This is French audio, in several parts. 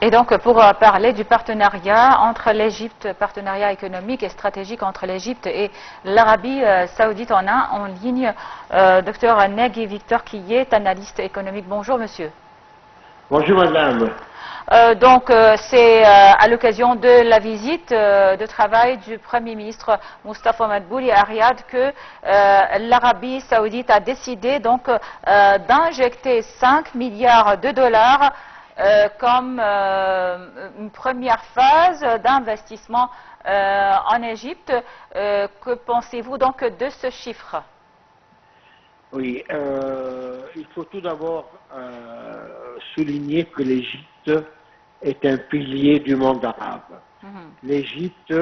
Et donc, pour parler du partenariat entre l'Égypte, partenariat économique et stratégique entre l'Égypte et l'Arabie saoudite, on a en ligne Dr Nagui Victor, qui est analyste économique. Bonjour, monsieur. Bonjour, madame. C'est à l'occasion de la visite de travail du Premier ministre Mustafa Madbouli à Riyad que l'Arabie saoudite a décidé d'injecter 5 milliards de dollars comme une première phase d'investissement en Égypte. Que pensez-vous donc de ce chiffre? Oui, il faut tout d'abord souligner que l'Égypte est un pilier du monde arabe. L'Égypte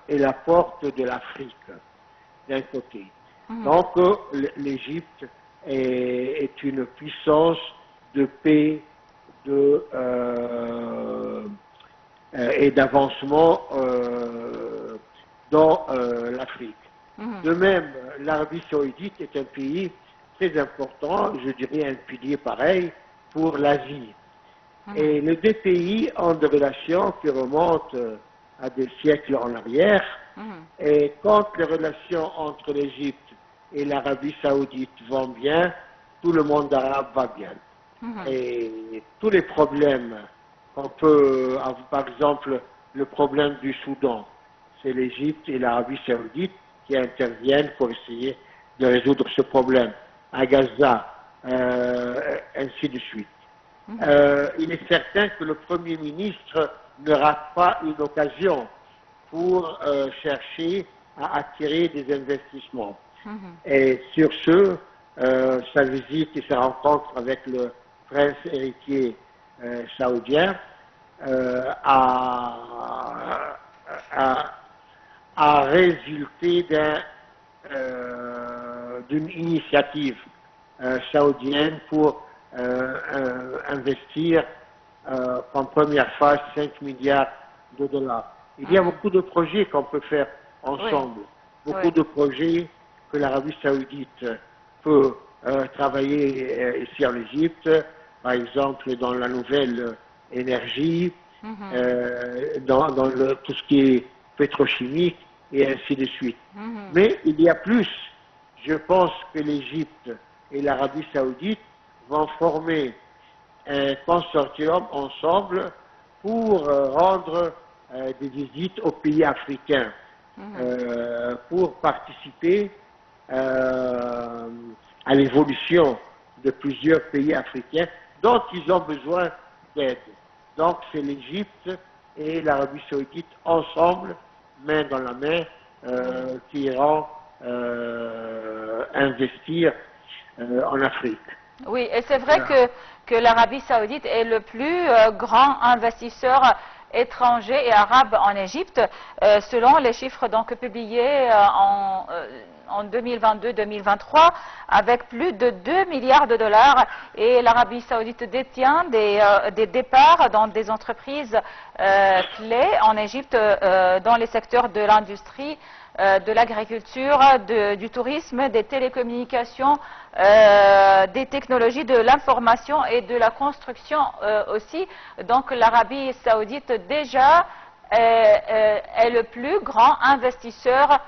est la porte de l'Afrique, d'un côté. Donc, l'Égypte est une puissance de paix et d'avancement dans l'Afrique. De même, l'Arabie saoudite est un pays très important, je dirais un pilier pareil, pour l'Asie. Et les deux pays ont des relations qui remontent à des siècles en arrière. Et quand les relations entre l'Égypte et l'Arabie saoudite vont bien, tout le monde arabe va bien. Et tous les problèmes qu'on peut avoir, par exemple, le problème du Soudan, c'est l'Égypte et l'Arabie saoudite qui interviennent pour essayer de résoudre ce problème. À Gaza, ainsi de suite. Il est certain que le Premier ministre ne rate pas une occasion pour chercher à attirer des investissements. Et sur ce, sa visite et sa rencontre avec le prince héritier saoudien a résulté d'une initiative saoudienne pour investir en première phase 5 milliards de dollars. Il y a beaucoup de projets qu'on peut faire ensemble, beaucoup de projets que l'Arabie saoudite peut travailler ici en Égypte, par exemple dans la nouvelle énergie, dans tout ce qui est pétrochimique et ainsi de suite. Mais il y a plus. Je pense que l'Égypte et l'Arabie saoudite vont former un consortium ensemble pour rendre des visites aux pays africains, pour participer à l'évolution de plusieurs pays africains dont ils ont besoin d'aide. Donc c'est l'Égypte et l'Arabie saoudite ensemble, main dans la main, qui iront investir en Afrique. Oui, et c'est vrai que l'Arabie saoudite est le plus grand investisseur étranger et arabe en Égypte, selon les chiffres donc publiés en 2022-2023, avec plus de 2 milliards de dollars. Et l'Arabie saoudite détient des départs dans des entreprises clés en Égypte, dans les secteurs de l'industrie, de l'agriculture, du tourisme, des télécommunications, des technologies de l'information et de la construction aussi. Donc l'Arabie saoudite déjà est le plus grand investisseur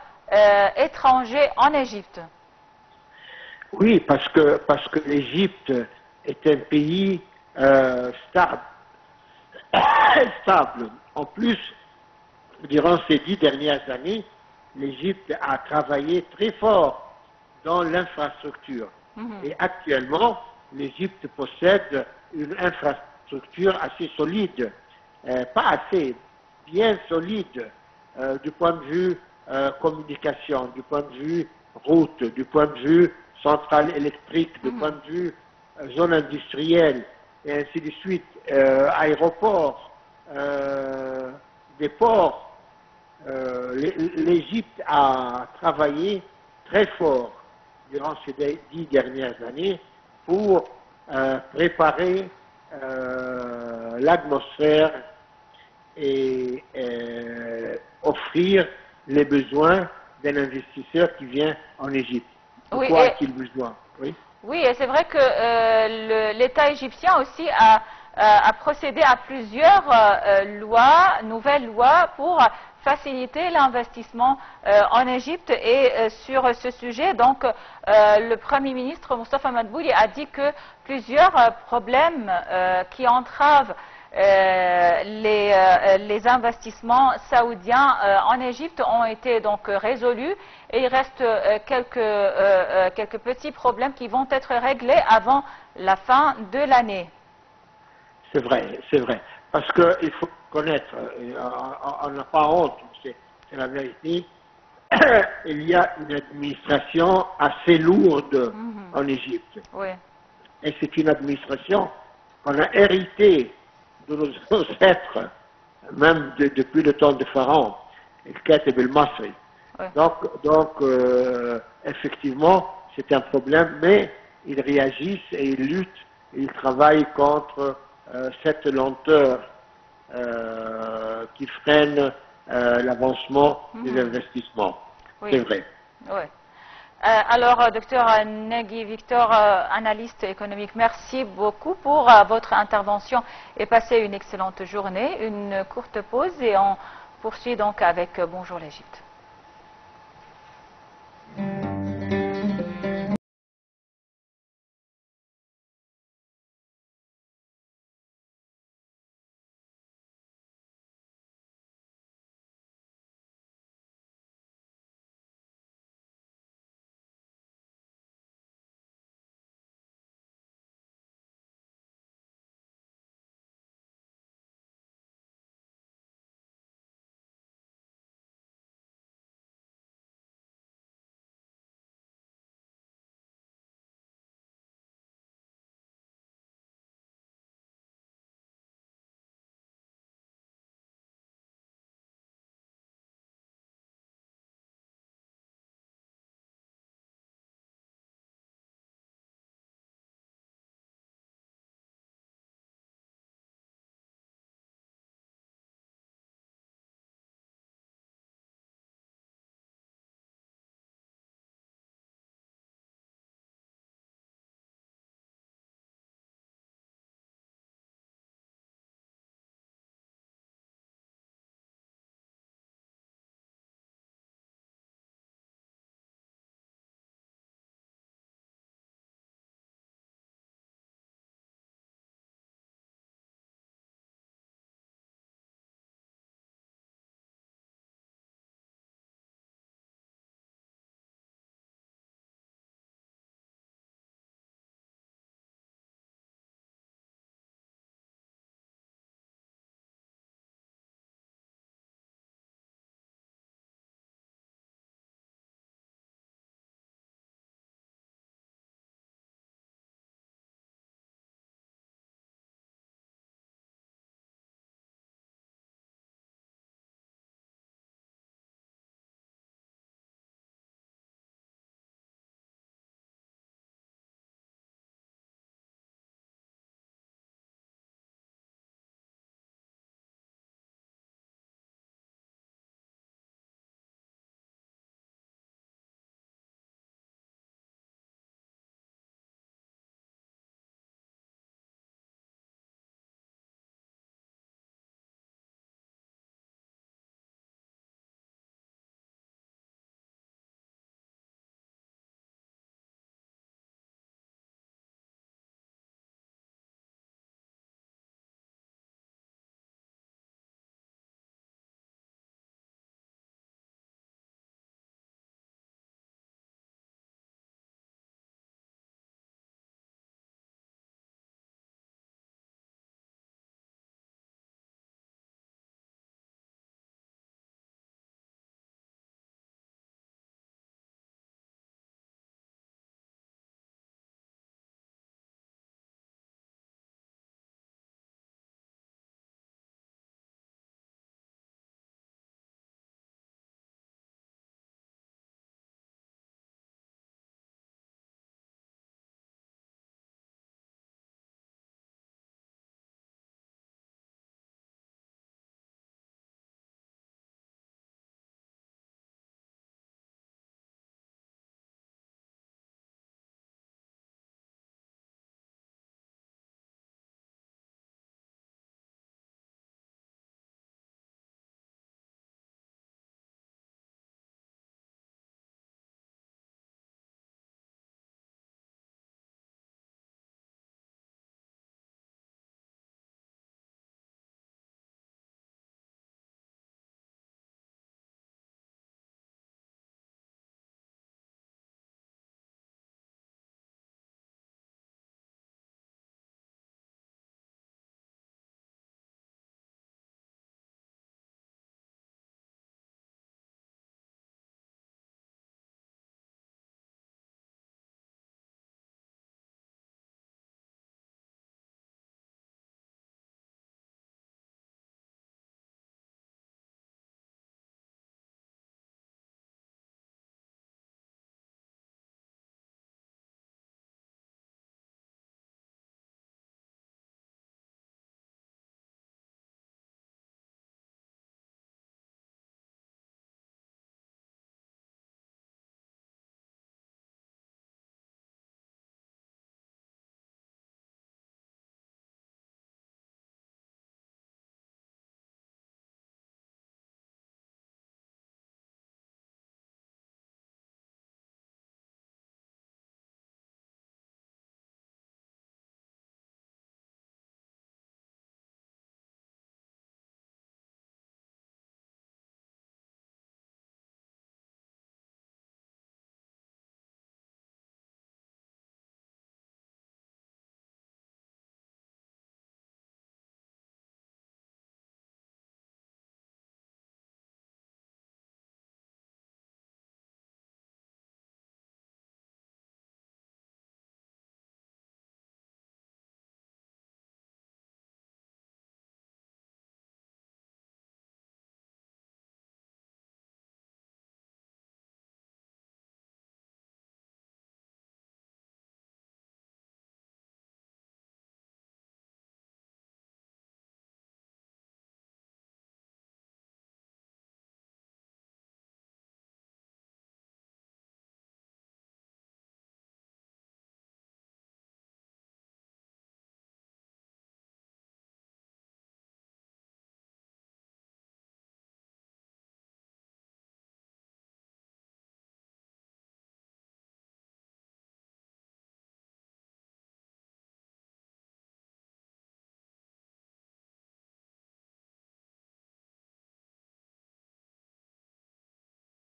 étranger en Égypte. Oui, parce que l'Égypte est un pays stable. En plus, durant ces 10 dernières années, l'Égypte a travaillé très fort dans l'infrastructure. Et actuellement, l'Égypte possède une infrastructure assez solide, pas assez, bien solide, du point de vue communication, du point de vue route, du point de vue centrale électrique, du point de vue zone industrielle, et ainsi de suite, aéroports, des ports. L'Égypte a travaillé très fort durant ces 10 dernières années pour préparer l'atmosphère et offrir les besoins d'un investisseur qui vient en Égypte. De quoi a-t-il besoin? Oui, et c'est vrai que l'État égyptien aussi a a procédé à plusieurs nouvelles lois pour faciliter l'investissement en Égypte. Et sur ce sujet, donc, le Premier ministre Moustapha Madbouli a dit que plusieurs problèmes qui entravent les investissements saoudiens en Égypte ont été donc résolus, et il reste quelques petits problèmes qui vont être réglés avant la fin de l'année. C'est vrai, c'est vrai. Parce qu'il faut connaître, on n'a pas honte, c'est la vérité, il y a une administration assez lourde en Égypte. Oui. Et c'est une administration qu'on a héritée de nos ancêtres, même depuis le temps de Pharaon, le Khatib el-Masri. Oui. Donc effectivement, c'est un problème, mais ils réagissent et ils luttent, et ils travaillent contre cette lenteur qui freine l'avancement des investissements. Oui. C'est vrai. Oui. Alors, docteur Negui Victor, analyste économique, merci beaucoup pour votre intervention et passez une excellente journée. Une courte pause et on poursuit donc avec Bonjour l'Égypte.